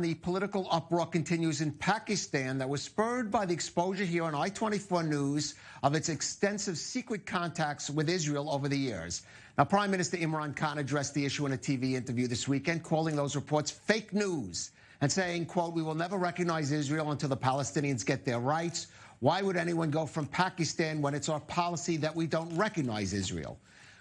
The political uproar continues in Pakistan that was spurred by the exposure here on I-24 News of its extensive secret contacts with Israel over the years. Now, Prime Minister Imran Khan addressed the issue in a TV interview this weekend, calling those reports fake news and saying, quote, "We will never recognize Israel until the Palestinians get their rights. Why would anyone go from Pakistan when it's our policy that we don't recognize Israel?"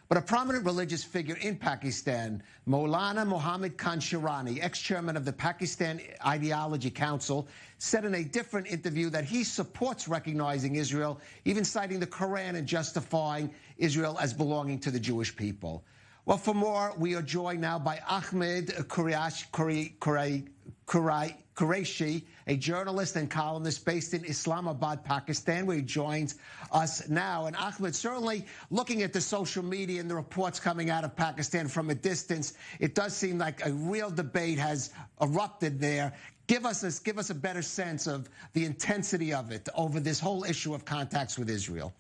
But a prominent religious figure in Pakistan, Maulana Muhammad Khan Shirani, ex-chairman of the Pakistan Ideology Council, said in a different interview that he supports recognizing Israel, even citing the Quran and justifying Israel as belonging to the Jewish people. Well, for more, we are joined now by Ahmed Quraishi, a journalist and columnist based in Islamabad, Pakistan, where he joins us now. And Ahmed, certainly looking at the social media and the reports coming out of Pakistan from a distance, it does seem like a real debate has erupted there. Give us a better sense of the intensity of it over this whole issue of contacts with Israel.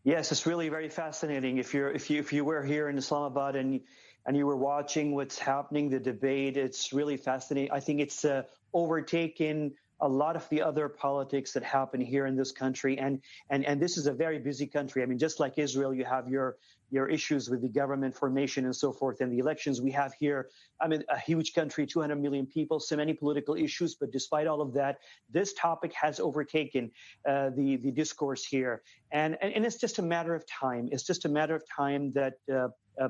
Yes, it's really very fascinating. If you were here in Islamabad and you were watching what's happening, the debate, it's really fascinating. I think it's overtaken a lot of the other politics that happen here in this country, and this is a very busy country. I mean, just like Israel, you have your issues with the government formation and so forth, and the elections we have here. I mean, a huge country, 200 million people, so many political issues. But despite all of that, this topic has overtaken the discourse here, and it's just a matter of time. It's just a matter of time that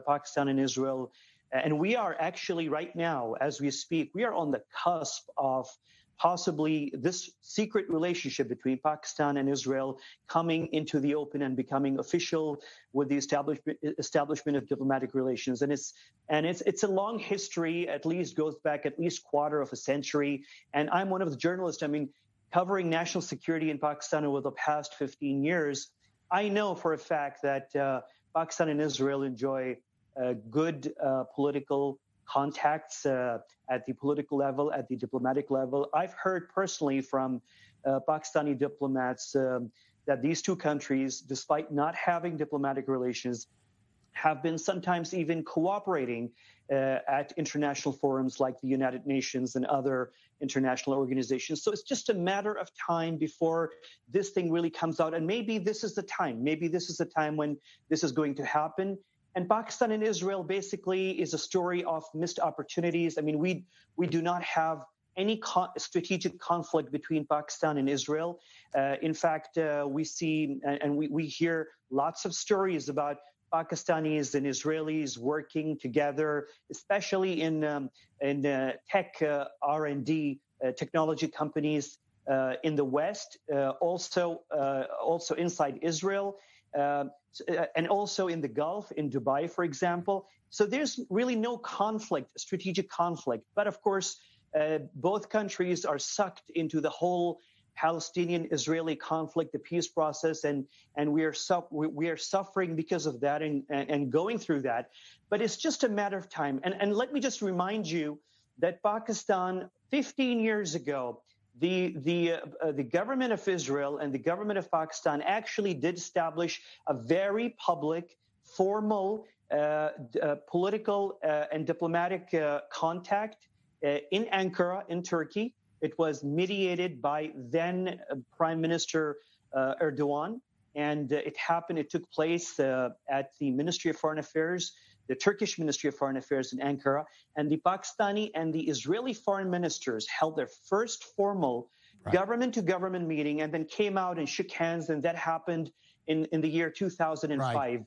Pakistan and Israel, and we are actually right now, as we speak, we are on the cusp of possibly this secret relationship between Pakistan and Israel coming into the open and becoming official with the establishment of diplomatic relations. And it's a long history, at least goes back at least quarter of a century. And I'm one of the journalists, I mean, covering national security in Pakistan over the past 15 years. I know for a fact that Pakistan and Israel enjoy good political contacts at the political level, at the diplomatic level. I've heard personally from Pakistani diplomats that these two countries, despite not having diplomatic relations, have been sometimes even cooperating at international forums like the United Nations and other international organizations. So it's just a matter of time before this thing really comes out. And maybe this is the time. Maybe this is the time when this is going to happen. And Pakistan and Israel basically is a story of missed opportunities. I mean, we do not have any strategic conflict between Pakistan and Israel. In fact, we see and we hear lots of stories about Pakistanis and Israelis working together, especially in tech R&D technology companies in the West, also inside Israel. And also in the Gulf, in Dubai, for example. So there's really no conflict, strategic conflict. But of course, both countries are sucked into the whole Palestinian-Israeli conflict, the peace process, and we are suffering because of that and going through that. But it's just a matter of time. And let me just remind you that Pakistan, 15 years ago, the government of Israel and the government of Pakistan actually did establish a very public, formal, political and diplomatic contact in Ankara, in Turkey. It was mediated by then Prime Minister Erdogan, and it took place at the Ministry of Foreign Affairs, the Turkish Ministry of Foreign Affairs in Ankara, and the Pakistani and the Israeli foreign ministers held their first formal government-to-government meeting and then came out and shook hands, and that happened in the year 2005. Right.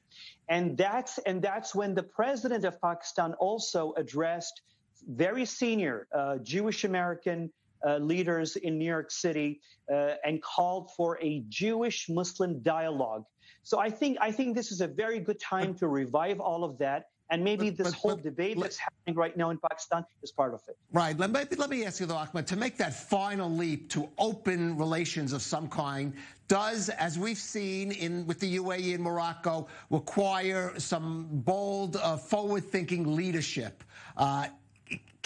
And that's when the president of Pakistan also addressed very senior Jewish American leaders in New York City and called for a Jewish-Muslim dialogue. So I think this is a very good time to revive all of that, and maybe this whole debate that's happening right now in Pakistan is part of it. Right. Let me ask you, though, Ahmed, to make that final leap to open relations of some kind does, as we've seen with the UAE and Morocco, require some bold, forward-thinking leadership.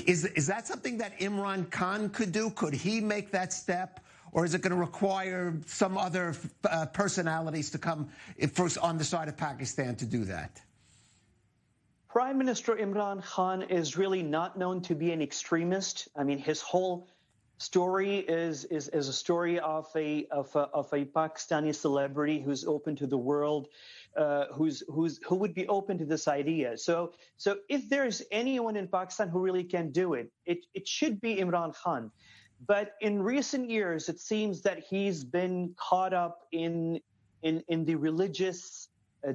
Is that something that Imran Khan could do? Could he make that step? Or is it going to require some other personalities to come first on the side of Pakistan to do that? Prime Minister Imran Khan is really not known to be an extremist. I mean, his whole story is a story of a Pakistani celebrity who's open to the world, who would be open to this idea. So if there's anyone in Pakistan who really can do it, it should be Imran Khan. But in recent years, it seems that he's been caught up in the religious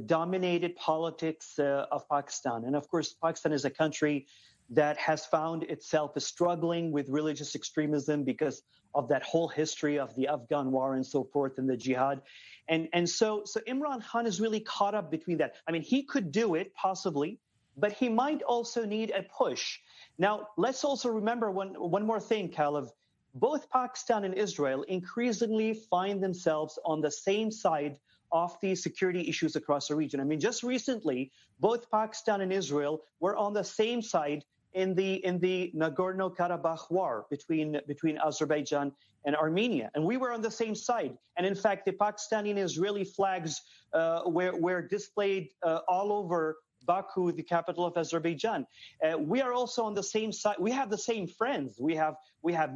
dominated politics of Pakistan. And of course, Pakistan is a country that has found itself struggling with religious extremism because of that whole history of the Afghan war and so forth and the jihad. And so Imran Khan is really caught up between that. I mean, he could do it possibly, but he might also need a push. Now, let's also remember one more thing, Calev. Both Pakistan and Israel increasingly find themselves on the same side of the security issues across the region. I mean, just recently, both Pakistan and Israel were on the same side in the Nagorno-Karabakh war between Azerbaijan and Armenia, and we were on the same side. And in fact, the Pakistani and Israeli flags were displayed all over Baku, the capital of Azerbaijan. We are also on the same side. We have the same friends. We have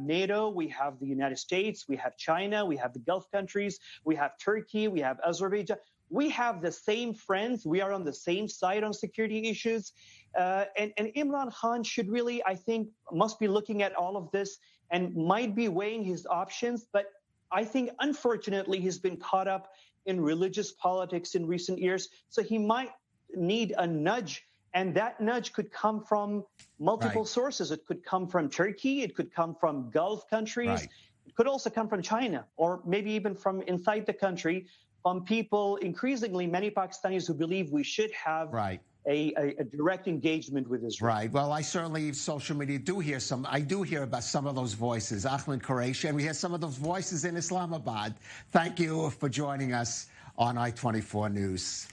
NATO, we have the United States, we have China, we have the Gulf countries, we have Turkey, we have Azerbaijan. We have the same friends. We are on the same side on security issues. And Imran Khan should really, I think, must be looking at all of this and might be weighing his options. But I think, unfortunately, he's been caught up in religious politics in recent years. So he might need a nudge. And that nudge could come from multiple sources. It could come from Turkey. It could come from Gulf countries. It could also come from China, or maybe even from inside the country, from people, increasingly many Pakistanis who believe we should have a direct engagement with Israel. Right. Well, I certainly, social media, I do hear about some of those voices, Ahmed Quraishi, and we hear some of those voices in Islamabad. Thank you for joining us on I-24 News.